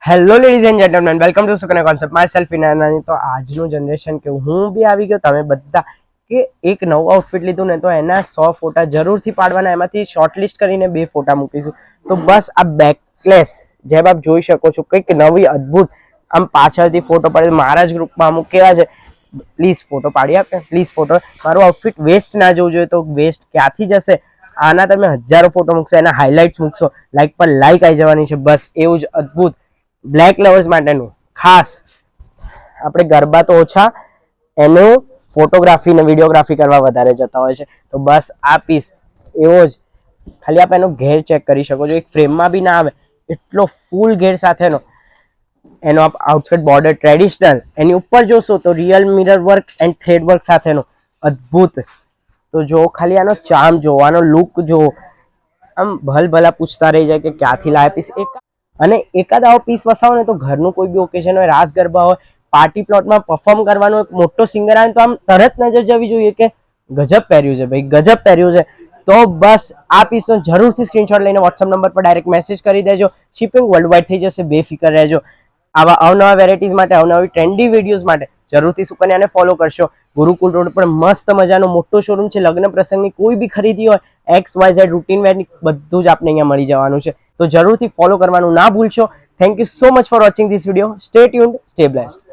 Hello ladies and gentlemen, welcome to Sukanya concept. Myself Inani. તો આજનું generation કે હું બી આવી ગયો, તમે બધા કે એક નવું આઉટફિટ લીધું ને તો એના 100 ફોટા જરૂરથી પાડવાના. એમાંથી શોર્ટલિસ્ટ કરીને 2 ફોટા મૂકીશું. તો બસ આ બેકલેસ જેમ આપ જોઈ શકો છો, કંઈક નવી અદ્ભુત આમ પાછળથી ફોટો પાડી મારા જ ગ્રુપમાં અમુક કેવા છે, પ્લીઝ ફોટો પાડી આપે, પ્લીઝ ફોટો. મારું આઉટફિટ વેસ્ટ ના જવું જોઈએ, તો વેસ્ટ ક્યાંથી જશે? આના તમે હજારો ફોટો મૂકશો, એના હાઇલાઇટ્સ મૂકશો, લાઇક પર લાઇક આવી જવાની છે. બસ એવું જ અદ્ભુત બ્લેક લવર્સ માટેનું ખાસ. આપણે ગરબા તો ઓછા, એનું ફોટોગ્રાફી ને વિડીયોગ્રાફી કરવા વધારે જતા હોય છે. તો બસ આ પીસ એવો જ, ખાલી આપ એનો ઘેર ચેક કરી શકો છો. એક ફ્રેમમાં બી ના આવે એટલો ફૂલ ઘેર સાથેનો એનો આપ આઉટસ્કર્ટ બોર્ડર ટ્રેડિશનલ, એની ઉપર જોશો તો real mirror work and thread work સાથેનો અદ્ભુત. તો જો ખાલી આનો ચાર્મ જો, આનો લુક જો, આમ ભલભલા પૂછતા રહી જાય કે ક્યાંથી લાવે પીસ. અને એકાદ આવો પીસ વસાવો ને તો ઘરનું કોઈ બી ઓકેઝન હોય, રાસ ગરબા હોય, પાર્ટી પ્લોટમાં પરફોર્મ કરવાનો એક મોટો સિંગર આવે તો આમ તરત નજર જવી જોઈએ કે ગજબ પહેર્યું છે ભાઈ, ગજબ પહેર્યું છે. તો બસ આ પીસનો જરૂરથી સ્ક્રીનશોટ લઈને વોટ્સઅપ નંબર પર ડાયરેક્ટ મેસેજ કરી દેજો. શિપિંગ વર્લ્ડ વાઇડ થઈ જશે, બેફિકર રહેજો. આવા અવનવા વેરાયટીઝ માટે, અવનવી ટ્રેન્ડી વિડીયોઝ માટે જરૂરથી સુકન્યાને ફોલો કરશો. ગુરુકુલ રોડ પર મસ્ત મજાનો મોટો શોરૂમ છે. લગ્ન પ્રસંગની કોઈ બી ખરીદી હોય, XYZ રૂટીન વેરની બધું જ આપને અહીંયા મળી જવાનું છે. તો જરૂરથી ફોલો કરવાનું ના ભૂલશો. Thank you so much for watching this video. Stay tuned, stay blessed.